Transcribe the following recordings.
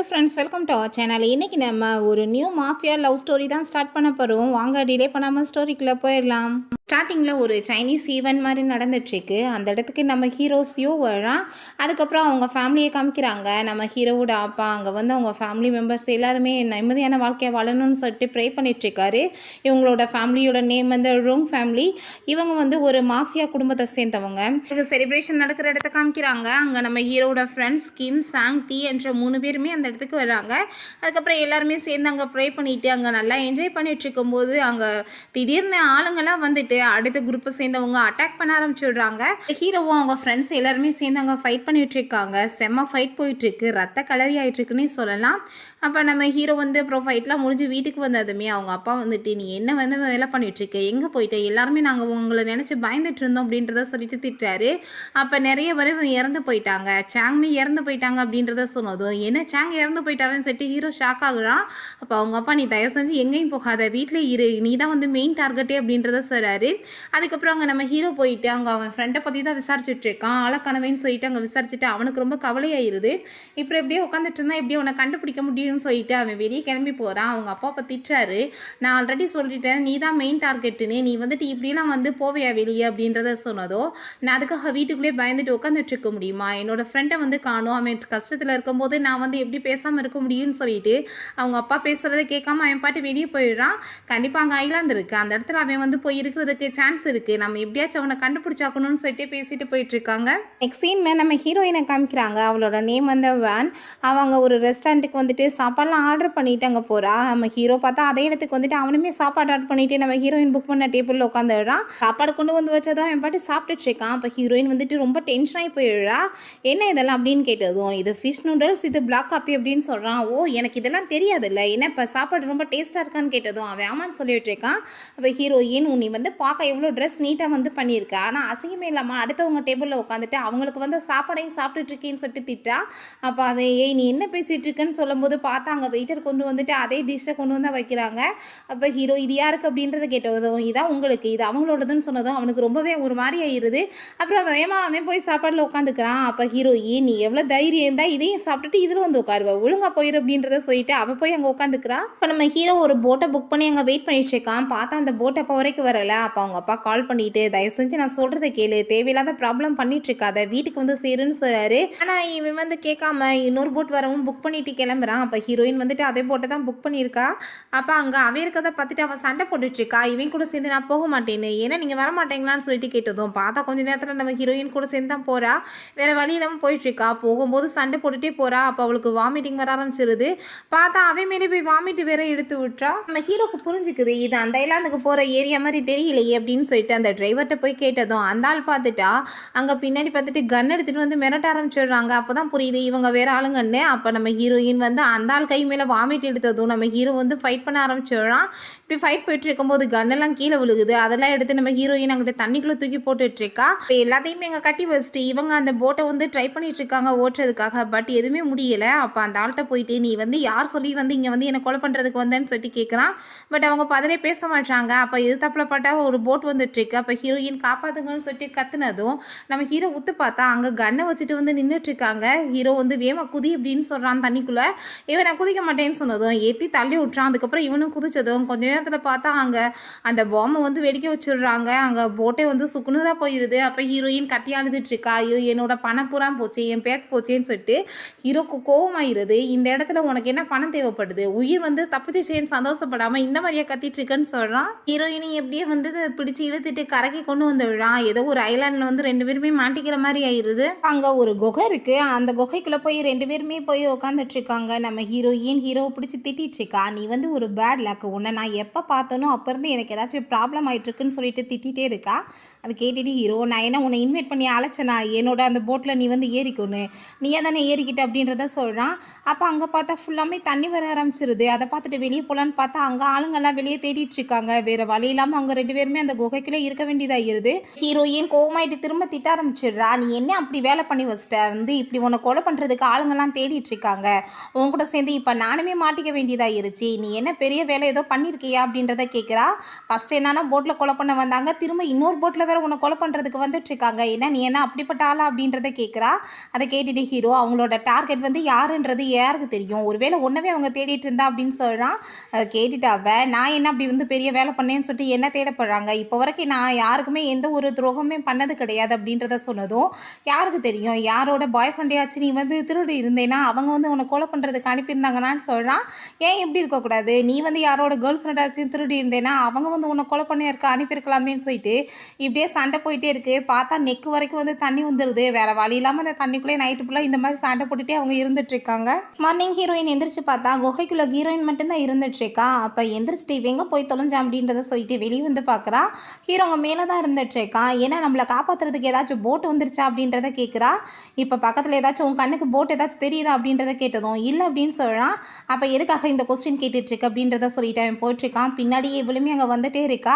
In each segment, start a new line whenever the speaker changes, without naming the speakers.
Hello friends, welcome to our channel. இன்றைக்கி நம்ம ஒரு நியூ மாஃபியா லவ் ஸ்டோரி தான் ஸ்டார்ட் பண்ண போகிறோம். வாங்க டிலே பண்ணாமல் ஸ்டோரிக்குள்ளே போயிடலாம். ஸ்டார்டிங்கில் ஒரு சைனீஸ் ஈவெண்ட் மாதிரி நடந்துட்டுருக்கு. அந்த இடத்துக்கு நம்ம ஹீரோஸையோ வரான். அதுக்கப்புறம் அவங்க ஃபேமிலியை காமிக்கிறாங்க. நம்ம ஹீரோவோட அப்பா அங்கே வந்து அவங்க ஃபேமிலி மெம்பர்ஸ் எல்லாருமே நிம்மதியான வாழ்க்கையை வாழணும்னு சொல்லிட்டு ப்ரே பண்ணிகிட்ருக்காரு. இவங்களோட ஃபேமிலியோட நேம் வந்து ரோங் ஃபேமிலி. இவங்க வந்து ஒரு மாஃபியா குடும்பத்தை சேர்ந்தவங்க. இது செலிப்ரேஷன் நடக்கிற இடத்த காமிக்கிறாங்க. அங்கே நம்ம ஹீரோவோட ஃப்ரெண்ட்ஸ் கிம், சாங், டி என்ற 3 பேருமே அந்த இடத்துக்கு வராங்க. அதுக்கப்புறம் எல்லாருமே சேர்ந்து அங்கே ப்ரே பண்ணிவிட்டு அங்கே நல்லா என்ஜாய் பண்ணிட்டு இருக்கும்போது அங்கே திடீர்னு ஆளுங்கெல்லாம் வந்துட்டு அடுத்த குரூப்பை சேர்ந்தவங்க அட்டாக் பண்ண ஆரம்பிச்சுடுறாங்க. ஹீரோவும் அவங்க ஃப்ரெண்ட்ஸ் எல்லாருமே சேர்ந்து அங்கே ஃபைட் பண்ணிட்டு இருக்காங்க. செம்ம ஃபைட் போயிட்டு இருக்கு, ரத்த கலரி ஆயிட்டு இருக்குன்னு சொல்லலாம். அப்போ நம்ம ஹீரோ வந்து அப்புறம் ஃபைட்லாம் முடிஞ்சு வீட்டுக்கு வந்ததுமே அவங்க அப்பா வந்துட்டு, நீ என்ன வந்து வேலை பண்ணிட்டு இருக்க, எங்கே போயிட்ட, எல்லாருமே நாங்கள் உங்களை நினச்சி பயந்துட்டு இருந்தோம் அப்படின்றத சொல்லிட்டு திட்டுறாரு. அப்போ நிறைய பேர் இறந்து போயிட்டாங்க, சாங்மே இறந்து போயிட்டாங்க அப்படின்றத சொன்னதும், என்ன சாங் இறந்து போயிட்டாருன்னு சொல்லிட்டு ஹீரோ ஷாக் ஆகுறான். அப்போ அவங்க அப்பா, நீ தயவு செஞ்சு எங்கேயும் போகாத, வீட்டில் இரு, நீ தான் வந்து மெயின் டார்கெட்டே அப்படின்றத சொல்கிறாரு. அதுக்கப்புறம் அங்கே நம்ம ஹீரோ போயிட்டு அங்கே அவன் ஃப்ரெண்டை பற்றி தான் விசாரிச்சுட்டு இருக்கான். ஆளக்கணவேன்னு சொல்லிட்டு அங்கே விசாரிச்சுட்டு அவனுக்கு ரொம்ப கவலையாயிருது. இப்போ எப்படியே உட்காந்துட்டு இருந்தா எப்படி உன்னை கண்டுபிடிக்க முடியும்னு சொல்லிட்டு அவன் வெளியே கிளம்பி போகிறான். அவங்க அப்பா திட்டுறாரு, நான் ஆல்ரெடி சொல்லிட்டேன் நீ தான் மெயின் டார்கெட்டுன்னு, நீ வந்துட்டு இப்படிலாம் வந்து போவையா வெளியே அப்படின்றத சொன்னதோ, நான் அதுக்காக வீட்டுக்குள்ளேயே பயந்துட்டு உட்காந்துட்டு இருக்க முடியுமா, என்னோட ஃப்ரெண்டை வந்து காணும், அவன் கஷ்டத்தில் இருக்கும்போது நான் வந்து எப்படி பேசாமல் இருக்க முடியும்னு சொல்லிட்டு அவங்க அப்பா பேசுகிறத கேட்காம அவன் பாட்டு வெளியே போயிடுறான். கண்டிப்பாக அங்கே ஐலாந்து இருக்குது, அந்த இடத்துல அவன் வந்து போய் இருக்கிறதுக்கு சான்ஸ் இருக்குது, நம்ம எப்படியாச்சும் அவனை கண்டுபிடிச்சாக்கணும்னு சொல்லிட்டு பேசிட்டு போயிட்டு இருக்காங்க. நெக்ஸ்ட் சீனில் நம்ம ஹீரோயினை காமிக்கிறாங்க. அவளோட நேம் வந்து வேன். அவங்க ஒரு ரெஸ்டாரண்ட்டுக்கு வந்துட்டு சாப்பாடுலாம் ஆர்டர் பண்ணிட்டு அங்கே போகிறா. நம்ம ஹீரோ பார்த்தா அதே இடத்துக்கு வந்துட்டு அவனுமே சாப்பாடு ஆர்டர் பண்ணிட்டு நம்ம ஹீரோயின் புக் பண்ண டேபிளில் உட்காந்துடுறான். சாப்பாடு கொண்டு வந்து வச்சதும் என் பாட்டு சாப்பிட்டுட்டு இருக்கான். அப்போ ஹீரோயின் வந்துட்டு ரொம்ப டென்ஷனாகி போயிடுறா. என்ன இதெல்லாம் அப்படின்னு கேட்டதும், இது ஃபிஷ் நூடுல்ஸ், இது பிளாக் காப்பி அப்படின்னு சொல்கிறான். ஓ, எனக்கு இதெல்லாம் தெரியாதுல்ல, என்ன இப்போ சாப்பாடு ரொம்ப டேஸ்ட்டாக இருக்கான்னு கேட்டதும் அவன் ஆமான்னு சொல்லிட்டு இருக்கான். அப்போ ஹீரோயின், நீ வந்து பார்க்க எவ்வளோ ட்ரெஸ் நீட்டாக வந்து பண்ணியிருக்கா, ஆனால் அசிங்கமே இல்லாமல் அடுத்தவங்க டேபிளில் உட்காந்துட்டு அவங்களுக்கு வந்து சாப்பாடையும் சாப்பிட்டுட்டு இருக்கேன்னு சொல்லிட்டு திட்டா. அப்போ அவன், ஏய் நீ என்ன பேசிகிட்டு இருக்குன்னு சொல்லும்போது பார்த்தா அங்கே வெயிட்டர் கொண்டு வந்துட்டு அதே டிஷ்ஷை கொண்டு வந்து வைக்கிறாங்க. அப்போ ஹீரோ, இது யாருக்கு அப்படின்றத கேட்டதும், இதான் உங்களுக்கு, இது அவங்களோடதுன்னு சொன்னதும் அவனுக்கு ரொம்பவே ஒரு மாதிரி ஆயிடுது. அப்புறம் வேமா அவன் போய் சாப்பாடில் உட்காந்துக்கிறான். அப்போ ஹீரோ, நீ எவ்வளோ தைரியம் இருந்தால் இதையும் சாப்பிட்டுட்டு இதில் வந்து உட்காருவா, ஒழுங்காக போயிரு அப்படின்றத சொல்லிட்டு அவள் போய் அங்கே உட்காந்துக்கிறான். இப்போ நம்ம ஹீரோ ஒரு போட்டை புக் பண்ணி அங்கே வெயிட் பண்ணிட்டு இருக்கான். பார்த்தா அந்த போட்டை அப்போ வரைக்கும் வரலை. அப்போ அவங்க அப்பா கால் பண்ணிட்டு, தயவு செஞ்சு நான் சொல்கிறத கேளு, தேவையில்லாத ப்ராப்ளம் பண்ணிட்டு இருக்காத, வீட்டுக்கு வந்து சேருன்னு சொல்கிறாரு. ஆனால் இவன் வந்து கேட்காம இன்னொரு போட் வரவும் புக் பண்ணிட்டு கிளம்புறான். அப்போ ஹீரோயின் வந்துட்டு அதே போட்டை தான் புக் பண்ணியிருக்கா. அப்போ அங்கே அவன் இருக்கதை பார்த்துட்டு அவன் சண்டை போட்டுட்ருக்கா. இவன் கூட சேர்ந்து நான் போக மாட்டேன்னு, ஏன்னா நீங்கள் வர மாட்டேங்களான்னு சொல்லிட்டு கேட்டதும் பார்த்தா கொஞ்ச நேரத்தில் நம்ம ஹீரோயின் கூட சேர்ந்து தான் போகிறா. வேறு வழி இல்லாமல் போயிட்டுருக்கா. போகும்போது சண்டை போட்டுகிட்டே போகிறா. அப்போ அவளுக்கு வாமிட்டிங் வர ஆரம்பிச்சிருது. பார்த்தா அவன் மேலே போய் வாமிட்டு வேற எடுத்து விட்டுறா. நம்ம ஹீரோக்கு புரிஞ்சுக்குது, இது அந்த ஐலாந்துக்கு போகிற ஏரியா மாதிரி தெரியலையே அப்படின்னு சொல்லிட்டு அந்த டிரைவர்கிட்ட போய் கேட்டதும் அந்த ஆள் பார்த்துட்டா அங்கே பின்னாடி பார்த்துட்டு கன் எடுத்துகிட்டு வந்து மிரட்ட ஆரம்பிச்சிடுறாங்க. அப்போ தான் புரியுது இவங்க வேறு ஆளுங்கன்னு. அப்போ நம்ம ஹீரோயின் வந்து அந்த ஆள் கை மேலே வாமிட் எடுத்ததும் நம்ம ஹீரோ வந்து ஃபைட் பண்ண ஆரம்பிச்சிடுறான். இப்படி ஃபைட் போயிட்டு இருக்கும்போது கன்னெல்லாம் கீழே விழுகுது. அதெல்லாம் எடுத்து நம்ம ஹீரோயின் அங்கிட்ட தண்ணிக்குள்ளே தூக்கி போட்டுட்ருக்கா. இப்போ எல்லாத்தையுமே இங்கே கட்டி வச்சுட்டு இவங்க அந்த போட்டை வந்து ட்ரை பண்ணிட்டு இருக்காங்க ஓட்டுறதுக்காக. பட் எதுவுமே முடியலை. அப்போ அந்த ஆள்கிட்ட போயிட்டு, நீ வந்து யார் சொல்லி வந்து இங்கே வந்து என்னை கொலை பண்ணுறதுக்கு வந்தேன்னு சொல்லிட்டு கேட்குறான். பட் அவங்க பதிலே பேச மாட்டாங்க. அப்போ இது தப்பில் பட்டா ஒரு போட் வந்துட்டுருக்கு. அப்போ ஹீரோயின் காப்பாற்றுங்கன்னு சொல்லிட்டு கத்துனதும் நம்ம ஹீரோ உத்து பார்த்தா அங்கே கன்னை வச்சுட்டு வந்து நின்றுட்டுருக்காங்க. ஹீரோ வந்து வேமா குதி அப்படின்னு சொல்கிறான் தண்ணிக்குள்ளே. இவன் நான் குதிக்க மாட்டேன்னு சொன்னதும் ஏற்றி தள்ளி விட்றான். அதுக்கப்புறம் இவனும் குதிச்சதும் கொஞ்ச நேரத்தில் பார்த்தா அங்கே அந்த பாம்பை வந்து வெடிக்க வச்சுடுறாங்க. அங்கே போட்டே வந்து சுக்குனராக போயிடுது. அப்போ ஹீரோயின் கத்தி அழுதுட்டுருக்கா. ஐயோ என்னோட பணம் பூரா போச்சு, என் பேக் போச்சேன்னு சொல்லிட்டு ஹீரோக்கு கோவமாயிருது. இந்த இடத்துல உனக்கு என்ன பணம் தேவைப்படுது, உயிர் வந்து தப்பிச்சுச்சேன்னு சந்தோஷப்படாமல் இந்த மாதிரியே கத்திட்டு இருக்குன்னு சொல்கிறான். ஹீரோயினி எப்படியே வந்து பிடிச்சி இழுத்துட்டு கரைக்கி கொண்டு வந்து விடுறான். ஏதோ ஒரு ஐலாண்டில் வந்து 2 பேருமே மாட்டிக்கிற மாதிரி ஆயிடுது. அங்கே ஒரு குகை இருக்குது. அந்த குகைக்குள்ளே போய் 2 பேருமே போய் உட்காந்துட்டு இருக்காங்க. நம்ம ஹீரோவை பிடிச்சி திட்டிட்டு இருக்கா. நீ வந்து ஒரு பேட் லக், உன்னை நான் எப்போ பார்த்தனோ அப்போ இருந்து எனக்கு ஏதாச்சும் ப்ராப்ளம் ஆகிட்டுருக்குன்னு சொல்லிட்டு திட்டிகிட்டே இருக்கா. அதை கேட்டுட்டு ஹீரோ, நான் என்ன உன்னை இன்வைட் பண்ணி அழைச்சனா, என்னோட அந்த போட்டில் நீ வந்து ஏறிக்கொன்னு, நீயே தானே ஏறிக்கிட்ட அப்படின்றத சொல்கிறான். அப்போ அங்கே பார்த்தா ஃபுல்லாமே தண்ணி வர ஆரம்பிச்சிருது. அதை பார்த்துட்டு வெளியே போகலான்னு பார்த்தா அங்கே ஆளுங்கெல்லாம் வெளியே தேடிட்டு இருக்காங்க. வேறு வழி இல்லாமல் அவங்க 2 பேருமே அந்த குகைக்குள்ளே இருக்க வேண்டியதாகிருது. ஹீரோயின் கோவமாயிட்டு திரும்ப திட்ட ஆரம்பிச்சிடுறா. நீ என்ன அப்படி வேலை பண்ணி வச்சிட்ட, வந்து இப்படி உன்னை கொலை பண்ணுறதுக்கு ஆளுங்கெல்லாம் தேடிட்டு இருக்காங்க, உன் கூட சேர்ந்து இப்போ நானுமே மாட்டிக்க வேண்டியதாகிருச்சு, நீ என்ன பெரிய வேலை ஏதோ பண்ணியிருக்கியா அப்படின்றத கேட்குறா. ஃபஸ்ட்டு என்னன்னா போட்டில் கொலை பண்ண வந்தாங்க, திரும்ப இன்னொரு போட்டில் வேற உன்னை கொலை பண்ணுறதுக்கு வந்துட்டு இருக்காங்க, என்ன நீ என்ன அப்படிப்பட்ட ஆளா அப்படின்றத கேட்குறா. அதை கேட்டுட்டு ஹீரோ அவங்களோட டார்கெட் வந்து யாருன்றது யாருக்கு தெரியும், ஒருவேளை ஒன்றவே அவங்க தேடிட்டு இருந்தா அப்படின்னு சொல்கிறான். அதை கேட்டுட்டு நான் என்ன அப்படி வந்து பெரிய வேலை பண்ணேன்னு சொல்லிட்டு என்ன தேடப்படுறாங்க, இப்போ வரைக்கும் நான் யாருக்குமே எந்த ஒரு துரோகமே பண்ணது கிடையாது அப்படின்றத சொன்னதும், யாருக்கு தெரியும் யாரோட பாய் ஃப்ரெண்டையாச்சும் நீ வந்து திருடி இருந்தேன்னா அவங்க வந்து உன்னை கொலை பண்ணுறதுக்கு அனுப்பியிருந்தாங்கன்னு சொல்கிறான். ஏன் எப்படி இருக்கக்கூடாது, நீ வந்து யாரோட கேர்ள் ஃப்ரெண்டாச்சும் திருடி இருந்தேன்னா அவங்க வந்து உன்னை கொலை பண்ணி அனுப்பியிருக்கலாமேன்னு சொல்லிட்டு இப்படியே சண்டை போயிட்டே இருக்குது. பார்த்தா நெக்கு வரைக்கும் வந்து தண்ணி வந்துடுது. வேறு வழி இல்லாமல் அந்த தண்ணிக்குள்ளே நைட்டு ஃபுல்லாக இந்த மாதிரி சண்டை போட்டுகிட்டே அவங்க இருந்துகிட்ருக்காங்க. மார்னிங் ஹீரோயின் எந்திரிச்சு பார்த்தா குகைக்குள்ளே ஹீரோயின் மட்டும்தான் இருந்துகிட்ருக்கா. அப்போ எந்திரிச்சிட்டு இவங்க போய் தொலைஞ்சா அப்படின்றத சொல்லிட்டு வெளியே வந்து பார்க்குறா. ஹீரோ அங்கே மேலே தான் இருந்துகிட்ருக்கா. ஏன்னா நம்மளை காப்பாற்றுறதுக்கு ஏதாச்சும் போட்டு வந்துருச்சா அப்படின்றத கேட்குறா. இப்போ பக்கத்தில் ஏதாச்சும் உன் கண்ணுக்கு போட் ஏதாச்சும் தெரியுதா அப்படின்றத கேட்டதும் இல்லை அப்படின்னு சொல்கிறான். அப்போ எதுக்காக இந்த கொஸ்டின் கேட்டுட்ருக்கு அப்படின்றத சொல்லிட்டு அவன் போயிட்டுருக்கான். பின்னாடியே இவளுமே அங்கே வந்துட்டே இருக்கா.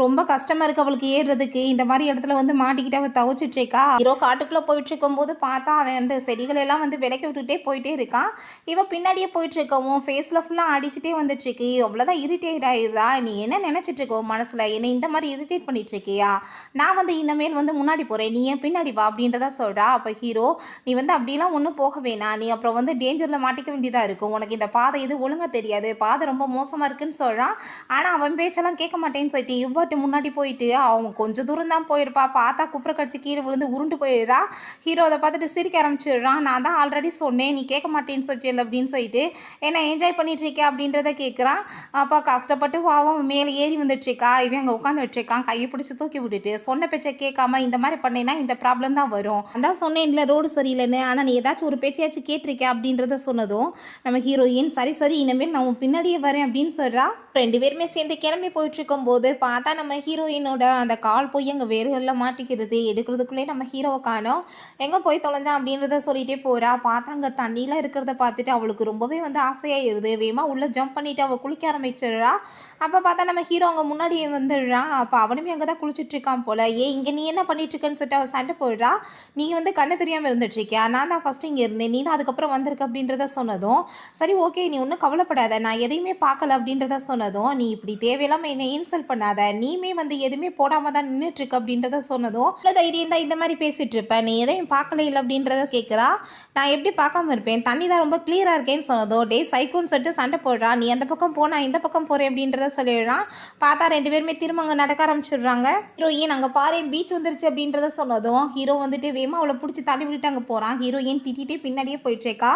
ரொம்ப கஷ்டமாக இருக்குது அவளுக்கு ஏறுறதுக்கு. இந்த மாதிரி இடத்துல வந்து மாட்டிக்கிட்டு அவள் தவிச்சிட்ருக்கா. ஹீரோ காட்டுக்குள்ளே போயிட்டு இருக்கும்போது பார்த்தா அவன் வந்து செடிகளெல்லாம் வந்து விலக்கி விட்டுட்டே போயிட்டே இருக்கான். இவன் பின்னாடியே போயிட்டுருக்கவும் ஃபேஸில் ஃபுல்லாக அடிச்சுட்டே வந்துட்டுருக்கு. அவ்வளோதான் இரிட்டேட் ஆகிடுதா, நீ என்ன நினச்சிட்ருக்கோ மனசில், என்னை இந்த மாதிரி இரிட்டேட் பண்ணிகிட்ருக்கியா, நான் வந்து இனிமேல் வந்து முன்னாடி போகிறேன், நீ ஏன் பின்னாடி வா அப்படின்றத சொல்கிறா. அப்போ ஹீரோ நீ வந்து அப்படிலாம் ஒன்றும் போக வேணாம், நீ அப்புறம் வந்து டேஞ்சரில் மாட்டிக்க வேண்டியதாக இருக்கும், உனக்கு இந்த பாதை இது ஒழுங்காக தெரியாது, பாதை ரொம்ப மோசமாக இருக்குன்னு சொல்கிறான். ஆனால் அவன் பேச்செல்லாம் கேட்க மாட்டேன்னு சொல்லிட்டு இவ்வாட்டு முன்னாடி போயிட்டு அவன் கொஞ்சம் தூரம் தான் போயிருப்பா. பார்த்தா குப்புற கடிச்சு கீழே விழுந்து உருண்டு போயிடுறா. ஹீரோ அதை பார்த்துட்டு சிரிக்க ஆரம்பிச்சிடுறான். நான் தான் ஆல்ரெடி சொன்னேன் நீ கேட்க மாட்டேன்னு சொல்லிட்டு அப்படின்னு சொல்லிட்டு என்ன என்ஜாய் பண்ணிட்டு இருக்கேன் அப்படின்றத கேட்குறான். அப்போ கஷ்டப்பட்டு அவன் மேலே ஏறி வந்துட்டுருக்கா. இவன் அங்கே உட்காந்து வச்சுருக்கான். கையை பிடிச்சி தூக்கி விட்டுட்டு சொன்ன பேச்சை கேட்காம இந்த மாதிரி பண்ணேன்னா இந்த ப்ராப்ளம் தான் வரும், அதான் சொன்னேன்ல ரோடு சரியில்லைன்னு, ஆனால் நீ ஏதாச்சும் ஒரு பேச்சையாச்சும் கேட்டிருக்கேன் அப்படின்றத சொன்னதும் நம்ம ஹீரோயின் சரி சரி இனிமேல் நான் உன் பின்னாடியே வரேன் அப்படின்னு சொல்கிறா. ரெண்டு பேருமே சேர்ந்து கிளம்பி போயிட்டுருக்கும் போது பார்த்தா நம்ம ஹீரோயினோட அந்த கால் போய் அங்கே வேறுகளில் மாட்டிக்கிறது. எடுக்கிறதுக்குள்ளே நம்ம ஹீரோவை காணோம், எங்கே போய் தொலைஞ்சான் அப்படின்றத சொல்லிகிட்டே போகிறா. பார்த்தா அங்கே தண்ணியில் இருக்கிறத பார்த்துட்டு அவளுக்கு ரொம்பவே வந்து ஆசையாகிடுது. வேகமாக உள்ளே ஜம்ப் பண்ணிவிட்டு அவள் குளிக்க ஆரம்பிச்சிடுறா. அப்போ பார்த்தா நம்ம ஹீரோ அங்கே முன்னாடி வந்துடுறான். அப்போ அவனுமே அங்கே தான் குளிச்சுட்ருக்கான் போல். இங்கே நீ என்ன பண்ணிட்டுருக்கன்னு சொல்லிட்டு அவள் சண்டை போடுறா. நீ வந்து கண்ணு தெரியாமல் இருந்துட்டுருக்கியா, நான் தான் ஃபஸ்ட்டு இங்கே இருந்தேன், நீ தான் அதுக்கப்புறம் வந்திருக்க அப்படின்றத சொன்னதும் சரி ஓகே நீ ஒன்றும் கவலைப்படாத, நான் எதையுமே பார்க்கல அப்படின்றத சொன்னதும் நீ இப்படி தேவையில்லாமல் என்னை இன்சல்ட் பண்ணாத, நீமே வந்து எதுவுமே போடாமல் தான் நின்றுட்டுருக்கு அப்படின்றத சொன்னதும் இல்லை தைரியம் தான் இந்த மாதிரி பேசிகிட்டு இருப்பேன், நீ எதையும் பார்க்கல இல்லை அப்படின்றத கேட்குறா. நான் எப்படி பார்க்காம இருப்பேன், தண்ணி தான் ரொம்ப கிளியராக இருக்கேன்னு சொன்னதும் டே சைக்கோன்னு சொல்லிட்டு சண்டை போடுறான். நீ அந்த பக்கம் போனா இந்த பக்கம் போகிறேன் அப்படின்றத சொல்லிடுறான். பார்த்தா ரெண்டு பேருமே திரும்ப அங்கே நடக்க ஆரம்பிச்சிடுறாங்க. ஹீரோயின் அங்கே பாரு பீச் வந்துருச்சு அப்படின்றத சொன்னதும் ஹீரோ வந்துட்டு வேமா அவளை பிடிச்சி தள்ளி விட்டுட்டு அங்கே போகிறான். ஹீரோயின் திட்டிகிட்டே பின்னாடியே போயிட்டுருக்கா.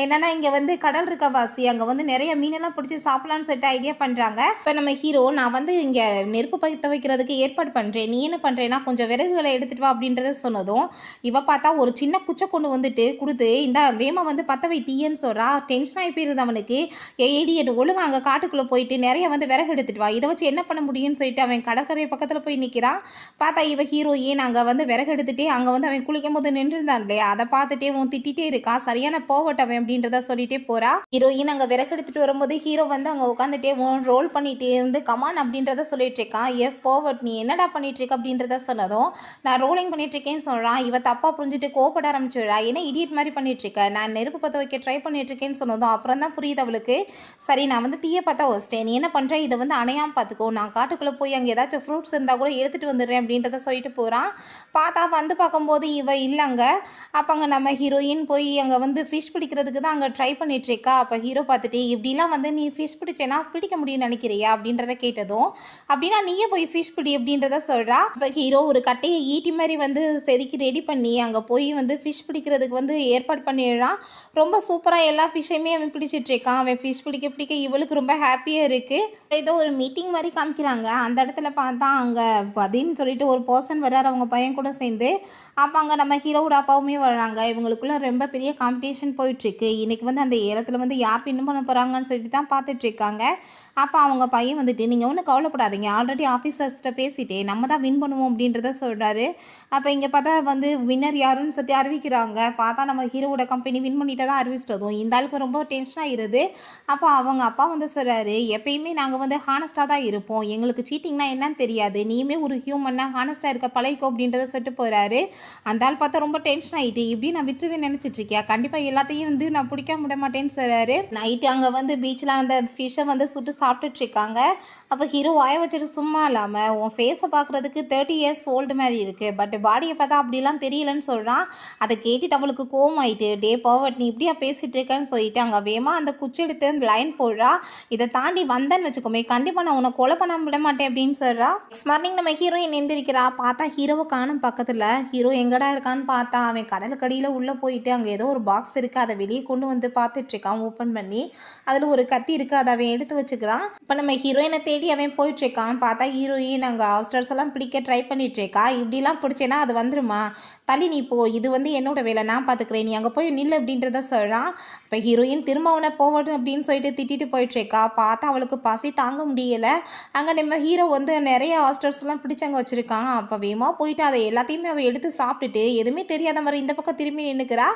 என்னன்னா இங்கே வந்து கடல் இருக்க வாசி, அங்கே வந்து நிறைய மீனெல்லாம் பிடிச்சி சாப்பிடலான்னு சொல்லிட்டு ஐடியா பண்ணுறாங்க. இப்போ நம்ம ஹீரோ நான் வந்து இங்கே நெருப்பு பற்ற வைக்கிறதுக்கு ஏற்பாடு பண்ணுறேன், நீ என்ன பண்ணுறேன்னா கொஞ்சம் விறகுகளை எடுத்துகிட்டு வா அப்படின்றத சொன்னதும் இவ பார்த்தா ஒரு சின்ன குச்சை கொண்டு வந்துட்டு கொடுத்து இந்த வேமா வந்து பற்ற வை தீயன்னு சொல்கிறா. டென்ஷன் ஆகி போயிருது அவனுக்கு. ஏடியட் ஒழுங்கு அங்கே காட்டுக்குள்ளே போயிட்டு நிறைய வந்து விறகு எடுத்துகிட்டு வா, இதை வச்சு என்ன பண்ண முடியும்னு சொல்லிட்டு அவன் கடற்கரை பக்கத்தில் போய் நிற்கிறான். பார்த்தா இவ ஹீரோயின் அங்கே வந்து விறகு எடுத்துகிட்டே அங்கே வந்து அவன் குளிக்கும் போது நின்றுருந்தான் இல்லையா, அதை பார்த்துட்டே அவன் திட்டிகிட்டே இருக்கா. சரியான போவட்டவன் அப்படின்றத சொல்லிட்டே போகிறா. ஹீரோயின் அங்கே விறகு எடுத்துகிட்டு வரும்போது ஹீரோ வந்து அங்கே உட்காந்துட்டே ரோல் பண்ணிகிட்டே வந்து கமான் அப்படின்றத சொல்லிட்டு இருக்கான். போவட் நீ என்னடா பண்ணிட்டு இருக்க அப்படின்றத சொன்னதும் நான் ரோலிங் பண்ணிட்டு இருக்கேன்னு சொல்கிறான். இவ தப்பாக புரிஞ்சுட்டு கோவப்பட ஆரம்பிச்சிடுறா. ஏன்னா இடியட் மாதிரி பண்ணிட்டு இருக்க, நான் நெருப்பு பற்ற வைக்க ட்ரை பண்ணிட்டு இருக்கேன்னு சொன்னதும் அப்புறம் தான் புரியுது அவளுக்கு. சரி நான் வந்து தீயை பார்த்தா வச்சிட்டேன், நீ என்ன பண்ணுறேன் இதை வந்து அணையாமல் பார்த்துக்கோ, நான் காட்டுக்குள்ளே போய் அங்கே ஏதாச்சும் ஃப்ரூட்ஸ் இருந்தால் கூட எடுத்துகிட்டு வந்துடுறேன் அப்படின்றத சொல்லிட்டு போகிறான். பார்த்தா வந்து பார்க்கும்போது இவ இல்லைங்க. அப்போ அங்கே நம்ம ஹீரோயின் போய் அங்கே வந்து ஃபிஷ் பிடிக்கிறதுக்கு தான் அங்கே ட்ரை பண்ணிட்டு இருக்கா. அப்போ ஹீரோ பார்த்துட்டு இப்படிலாம் வந்து நீ ஃபிஷ் பிடிச்சேன்னா பிடிக்க முடியும்னு நினைக்கிறியா அப்படின்றத கேட்டதும் அப்படின்னா நீயே போய் ஃபிஷ் பிடி அப்படின்றத சொல்கிறா. இப்போ ஹீரோ ஒரு கட்டையை ஈட்டி மாதிரி வந்து செதுக்கி ரெடி பண்ணி அங்கே போய் வந்து ஃபிஷ் பிடிக்கிறதுக்கு வந்து ஏற்பாடு பண்ணிடுறான். ரொம்ப சூப்பராக எல்லா ஃபிஷ்ஷையுமே அவன் பிடிச்சிட்டு இருக்கான். அவன் ஃபிஷ் பிடிக்க பிடிக்க இவளுக்கு ரொம்ப ஹாப்பியாக இருக்குது. ஏதோ ஒரு மீட்டிங் மாதிரி காமிக்கிறாங்க. அந்த இடத்துல பார்த்தா அங்கே பதின்னு சொல்லிட்டு ஒரு பர்சன் வர்றார் அவங்க பையன் கூட சேர்ந்து. அப்போ அங்கே நம்ம ஹீரோவோட அப்பாவுமே வர்றாங்க. இவங்களுக்குள்ள ரொம்ப பெரிய காம்படிஷன் போயிட்டுருக்கு. இன்றைக்கி வந்து அந்த ஏலத்தில் வந்து யார் வின் பண்ண போகிறாங்கன்னு சொல்லிட்டு தான் பார்த்துட்ருக்காங்க. அப்போ அவங்க பையன் வந்துட்டு நீங்கள் ஒன்றும் கவலைப்படாதீங்க, ஆல்ரெடி ஆஃபீஸர்ஸ்கிட்ட பேசிட்டே நம்ம தான் வின் பண்ணுவோம் அப்படின்றத சொல்கிறாரு. அப்போ இங்கே பார்த்தா வந்து வின்னர் யாருன்னு சொல்லிட்டு அறிவிக்கிறாங்க. பார்த்தா நம்ம ஹீரோவோட கம்பெனி வின் பண்ணிட்டு தான் அறிவிச்சிட்டதும் இந்த ஆளுக்கு ரொம்ப டென்ஷன் ஆகிடுது. அப்போ அவங்க அப்பா வந்து சொல்கிறாரு, எப்பயுமே நாங்கள் வந்து ஹானஸ்ட்டாக தான் இருப்போம், எங்களுக்கு சீட்டிங்னா என்னன்னு தெரியாது, நீயுமே ஒரு ஹியூமன்னா ஹானஸ்ட்டாக இருக்க பழகிக்கோ அப்படின்றத சொல்லிட்டு போகிறாரு. அந்த ஆள் பார்த்தா ரொம்ப டென்ஷன் ஆகிட்டு, இப்படி நான் விட்டுருவேன் நினச்சிட்டு இருக்கியா, கண்டிப்பாக எல்லாத்தையும் வந்து நான் பிடிக்காம விட மாட்டேன்னு சொல்கிறாரு. நைட்டு அங்கே வந்து பீச்சில் அந்த ஃபிஷ்ஷை வந்து சுட்டு சாப்பிட்டுட்டு இருக்காங்க. அப்போ ஹீரோ வாய வச்சுட்டு சும்மா இல்லாமல், உன் ஃபேஸை பார்க்குறதுக்கு 30 இயர்ஸ் ஓல்டு மாதிரி இருக்குது, பட் பாடியை பார்த்தா அப்படிலாம் தெரியலன்னு சொல்கிறான். அதை கேட்டுட்டு அவளுக்கு கோவம் ஆயிட்டு, டே பவர்ட் நீ இப்படியா பேசிகிட்டு இருக்கேன்னு சொல்லிட்டு அங்கே வேமா அந்த குச்சி எடுத்து அந்த லைன் போடுறா. இதை தாண்டி வந்தேன்னு வச்சுக்கோமே, கண்டிப்பாக நான் உன்னை கொலை பண்ண விட மாட்டேன் அப்படின்னு சொல்கிறா. நெக்ஸ்ட் மார்னிங் நம்ம ஹீரோயின் எந்திரிக்கிறா. பார்த்தா ஹீரோவை காணும் பக்கத்தில். ஹீரோ எங்கடா இருக்கான்னு பார்த்தா அவன் கடலுக்கடியில் உள்ளே போயிட்டு அங்கே ஏதோ ஒரு பாக்ஸ் இருக்குது, அதை வெளியே கொண்டு வந்து பார்த்துட்ருக்கான் ஓப்பன் பண்ணி. அதில் ஒரு கத்தி இருக்குது, அதை அவன் எடுத்து வச்சுக்கிறான். இப்போ நம்ம ஹீரோயினை தேடி அவன் போயிட்டுருக்கான். பார்த்தா ஹீரோயின் அங்கே ஹாஸ்டர்ஸ் எல்லாம் பிடிக்க ட்ரை பண்ணிகிட்ருக்கா. இப்படிலாம் பிடிச்சேன்னா அது வந்துருமா, தள்ளி நீ போ, இது வந்து என்னோட வேலை, நான் பார்த்துக்கிறேன், நீ அங்கே போய் நில்லு அப்படின்றத சொல்கிறான். இப்போ ஹீரோயின் திரும்ப அவனை போகட்டும் அப்படின்னு சொல்லிட்டு திட்டிட்டு போயிட்டுருக்கா. பார்த்தா அவளுக்கு பசி தாங்க முடியலை. அங்கே நம்ம ஹீரோ வந்து நிறைய ஹாஸ்டர்ஸ்லாம் பிடிச்சி அங்கே வச்சுருக்கான். அப்போ வேகமாக போயிட்டு அதை எல்லாத்தையுமே அவள் எடுத்து சாப்பிட்டுட்டு எதுவுமே தெரியாத மாதிரி இந்த பக்கம் திரும்பி நின்றுக்கிறா.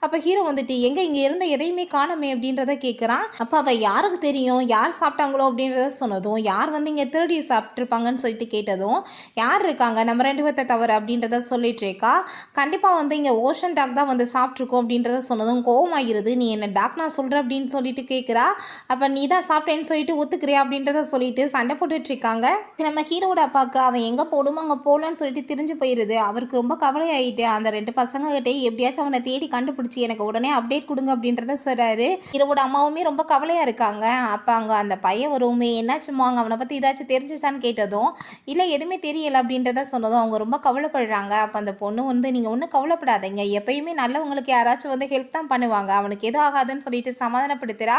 அப்போ ஹீரோ வந்துட்டு எங்கே இங்கே இருந்த எதையுமே காணமே அப்படின்றத கேட்குறான். அப்போ அவள் யாருக்கு தெரியும் யார் சாப்பிட்டாங்களோ அப்படின்றத சொன்னதும், யார் வந்து இங்கே திருடி சாப்பிட்ருப்பாங்கன்னு சொல்லிட்டு கேட்டதும், யார் இருக்காங்க நம்ம 2 பேர்த்தை தவிர அப்படின்றத சொல்லிட்டு இருக்கா. கண்டிப்பாக வந்து இங்கே ஓஷன் டாக் தான் வந்து சாப்பிட்ருக்கோம் அப்படின்றத சொன்னதும் கோவமாகிறது. நீ என்ன டாக் நான் சொல்கிறேன் அப்படின்னு சொல்லிட்டு கேட்குறா. அப்போ நீ தான் சாப்பிட்டேன்னு சொல்லிட்டு ஒத்துக்கிறியா அப்படின்றத சொல்லிட்டு சண்டை போட்டுட்ருக்காங்க. நம்ம ஹீரோட அப்பாவுக்கு அவன் எங்கே போடுமோ அங்கே போகலான்னு சொல்லிட்டு திரிஞ்சு போயிடுது. அவருக்கு ரொம்ப கவலையாயிட்டு அந்த 2 பசங்ககிட்டே எப்படியாச்சும் அவனை தேடி கண்டுபிடிச்சி எனக்கு உடனே அப்டேட் கொடுங்க அப்படின்றத சொல்கிறாரு. ஹீரோட அம்மாவுமே ரொம்ப கவலையாக இருக்காங்க. அப்போ அங்கே அந்த பையன் வருமே, என்னாச்சுமா அவங்க அவனை பற்றி ஏதாச்சும் தெரிஞ்சிச்சான்னு கேட்டதும், இல்லை எதுவுமே தெரியலை அப்படின்றத சொன்னதும் அவங்க ரொம்ப கவலைப்படுறாங்க. அப்போ அந்த பொண்ணு வந்து நீங்கள் ஒன்றும் கவலைப்படாதீங்க, எப்பயுமே நல்லவங்களுக்கு யாராச்சும் வந்து ஹெல்ப் தான் பண்ணுவாங்க, அவனுக்கு எதுவும் ஆகாதுன்னு சொல்லிட்டு சமாதானப்படுத்துகிறா.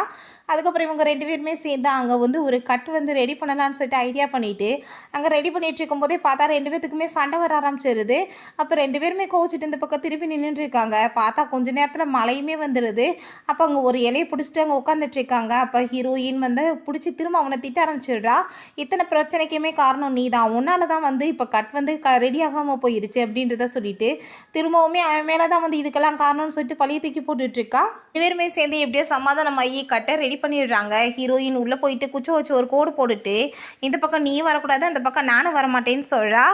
அதுக்கப்புறம் இவங்க 2 பேருமே சேர்ந்து அங்கே வந்து ஒரு கட் வந்து ரெடி பண்ணலான்னு சொல்லிட்டு ஐடியா பண்ணிவிட்டு அங்கே ரெடி பண்ணிட்டு இருக்கும்போதே பார்த்தா 2 பேத்துக்குமே சண்டை வர ஆரம்பிச்சிருது. அப்போ 2 பேருமே கோவிச்சிட்டு இந்த பக்கம் திருப்பி நின்றுட்டு இருக்காங்க. பார்த்தா கொஞ்ச நேரத்தில் மழையுமே வந்துடுது. அப்போ அங்கே ஒரு இலையை பிடிச்சிட்டு அங்கே உட்காந்துட்டு இருக்காங்க. அப்போ ஹீரோயின் வந்து பிடிச்சி திரும்ப அவனை திட்ட ஆரம்பிச்சிடுறா. இத்தனை பிரச்சனைக்குமே காரணம் நீ தான், உன்னால தான் வந்து இப்போ கட் வந்து ரெடி ஆகாமல் போயிடுச்சு அப்படின்றத சொல்லிட்டு திரும்பவுமே அவன் மேலே தான் வந்து இதுக்கெல்லாம் காரணம்னு சொல்லிட்டு பழைய தூக்கி போட்டுட்ருக்கா. 2 பேருமே சேர்ந்து எப்படியோ சமாதானம் ஆகி கட்டை ரெடி பண்ணிடுறாங்க. ஹீரோயின் உள்ளே போயிட்டு குச்சி வச்சு ஒரு கோடு போட்டுட்டு, இந்த பக்கம் நீ வரக்கூடாது, அந்த பக்கம் நானும் வரமாட்டேன்னு சொல்கிறா.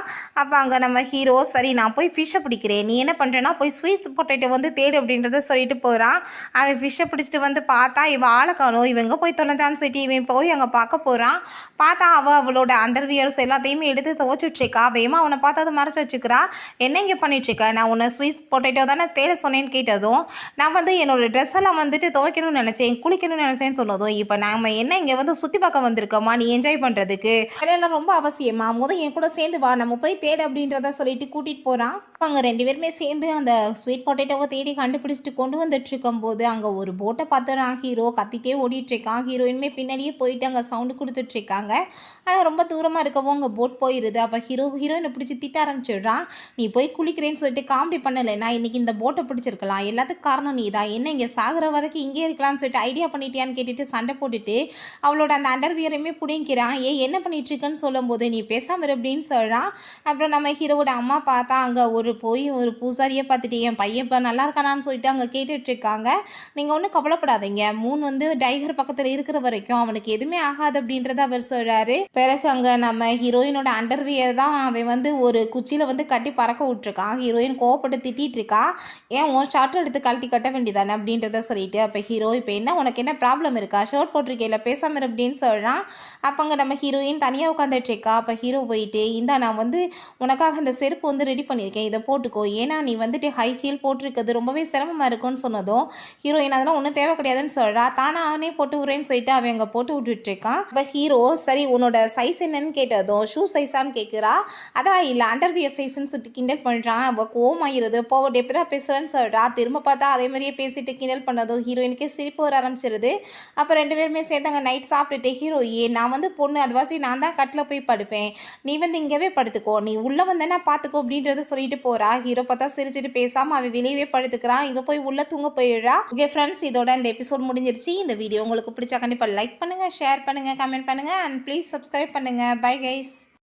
அப்போ அங்கே நம்ம ஹீரோ, சரி நான் போய் ஃபிஷ்ஷை பிடிக்கிறேன், நீ என்ன பண்ணுறேன்னா போய் ஸ்வீட் பொட்டேட்டோ வந்து தேடு அப்படின்றத சொல்லிட்டு போகிறான். அவன் ஃபிஷ்ஷை பிடிச்சிட்டு வந்து பார்த்தா இவன் ஆளை காணும், இவங்க போய் தொலைஞ்சான்னு சொல்லிட்டு இவன் போய் அங்கே பார்க்க போகிறான். பார்த்தா அவளோட அண்டர்வியர்ஸ் எல்லாத்தையுமே எடுத்து துவச்சிட்ருக்கா. வேகமாக அவனை பார்த்து அதை மறைச்சி வச்சுக்கிறா. என்ன இங்கே பண்ணிட்டுருக்க, நான் உன்னை ஸ்வீட் பொட்டேட்டோ தானே தேட சொன்னேன்னு கேட்டதும், நான் வந்து என்னோடய ட்ரெஸ் எல்லாம் வந்துட்டு துவைக்கணும்னு நினச்சேன், குளிக்கணும்னு நினச்சேன்னு சொன்னதும், இப்போ நம்ம என்ன இங்கே வந்து சுற்றி பார்க்க வந்திருக்கோமா, நீ என்ஜாய் பண்ணுறதுக்கு அதெல்லாம் ரொம்ப அவசியமா, என் கூட சேர்ந்து வா, நம்ம போய் தேடு அப்படின்றத சொல்லிட்டு கூட்டிகிட்டு போகிறான். அவங்க 2 பேருமே சேர்ந்து அந்த ஸ்வீட் பொட்டேட்டோவை தேடி கண்டுபிடிச்சிட்டு கொண்டு வந்துட்டு இருக்கும்போது அங்கே ஒரு போட்டை பார்த்துறான். ஹீரோ கத்திட்டே ஓடிட்டுருக்கான். ஹீரோயினுமே பின்னாடியே போயிட்டு அங்கே சவுண்டு கொடுத்துட்ருக்காங்க. ஆனால் ரொம்ப தூரமாக இருக்கவும் அங்கே போட் போயிடுது. அப்போ ஹீரோயினை பிடிச்சி திட்ட ஆரம்பிச்சிடுறான். நீ போய் குளிக்கிறேன்னு சொல்லிட்டு காமெடி பண்ணலை, நான் இன்றைக்கி இந்த போட்டை பிடிச்சிருக்கலாம், எல்லாத்துக்கும் காரணம் நீ தான், என்ன இங்கே சாகிற வரைக்கும் இங்கே இருக்கலாம்னு சொல்லிட்டு ஐடியா பண்ணிட்டியான்னு கேட்டுட்டு சண்டை போட்டுட்டு அவளோட அந்த அண்டர்வியரையுமே பிடிங்கிறான். என்ன பண்ணிட்டுருக்குன்னு சொல்லும்போது, நீ பேசாம இரு அப்படின்னு சொல்கிறான். அப்புறம் நம்ம ஹீரோவோட அம்மா பார்த்தா அங்கே ஒரு பூசாரியை பார்த்துட்டு என் பையன் இப்போ நல்லா இருக்கானான்னு சொல்லிட்டு அங்கே கேட்டுட்ருக்காங்க. நீங்கள் ஒன்றும் கவலைப்படாதீங்க, மூன் வந்து டைகர் பக்கத்தில் இருக்கிற வரைக்கும் அவனுக்கு எதுவுமே ஆகாது அப்படின்றத அவர் சொல்கிறாரு. பிறகு அங்கே நம்ம ஹீரோயினோட அண்டர்வியர் தான் அவன் வந்து ஒரு குச்சியில் வந்து கட்டி பறக்க விட்ருக்கான். ஹீரோயின் கோவப்பட்டு திட்டிகிட்டு இருக்கா. ஏன் உன் ஷர்ட் எடுத்து கழட்டி கட்ட வேண்டியதானே அப்படின்றத சொல்லிட்டு, அப்போ ஹீரோ இப்போ என்ன உனக்கு என்ன ப்ராப்ளம் இருக்கா, ஷர்ட் போட்டிருக்கேன் பேசாம இரு அப்படின்னு சொல்கிறான். அப்போ அங்கே நம்ம ஹீரோயின் தனியாக உட்காந்துட்ருக்கா. அப்போ ஹீரோ போயிட்டு, இந்தா நான் வந்து உனக்காக இந்த செருப்பு வந்து ரெடி பண்ணியிருக்கேன், இதை போட்டுக்கோ, ஏன்னா நீ வந்துட்டு ஹை ஹீல் போட்டிருக்கிறது ரொம்பவே சிரமமாக இருக்கும்னு சொன்னதும் ஹீரோயின் அதெல்லாம் ஒன்றும் தேவை கிடையாதுன்னு சொல்கிறா. தானே அவனே போட்டு விட்றேன்னு சொல்லிட்டு அவன் அங்கே போட்டு விட்டுட்ருக்கான். இப்போ ஹீரோ சரி உன்னோட சைஸ் என்னன்னு கேட்டதும் ஷூ சைஸான்னு கேட்குறா. அதான் இல்லை அண்டர்வியர் சைஸ்ன்னு சொல்லிட்டு கிண்டல் பண்ணுறான். அவள் கோவமாகிறது, போவட் எப்படிதான் பேசுகிறேன்னு சொல்கிறா. திரும்ப பார்த்தா அதே மாதிரியே பேசிட்டு கிண்டல் பண்ணதும் ஹீரோயினுக்கே சிரிப்பு வர ஆரம்பிச்சிருது. அப்போ 2 பேருமே சேர்ந்து அங்கே நைட் சாப்பிட்டுட்டு ஹீரோ, நான் வந்து பொண்ணு அதுவாசி நான் தான் கட்டில் போய் படுப்பேன், நீ வந்து இங்கேவே படுத்துக்கோ, நீ உள்ளே வந்தேன்னா பார்த்துக்கோ அப்படின்றத சொல்லிட்டு போகிறா. ஹீரோ பார்த்தா சிரிச்சுட்டு பேசாமல் அவன் வெளியவே படுத்துக்கிறான். இவ போய் உள்ளே தூங்க போயிடுறா. ஓகே ஃப்ரெண்ட்ஸ், இதோட இந்த எபிசோட் முடிஞ்சிருச்சு. இந்த வீடியோ உங்களுக்கு பிடிச்சா கண்டிப்பாக லைக் பண்ணுங்கள், ஷேர் ஷேர் பண்ணுங்கள், கமெண்ட் பண்ணுங்கள் அண்ட் ப்ளீஸ் சப்ஸ்கிரைப் பண்ணுங்கள். Bye guys.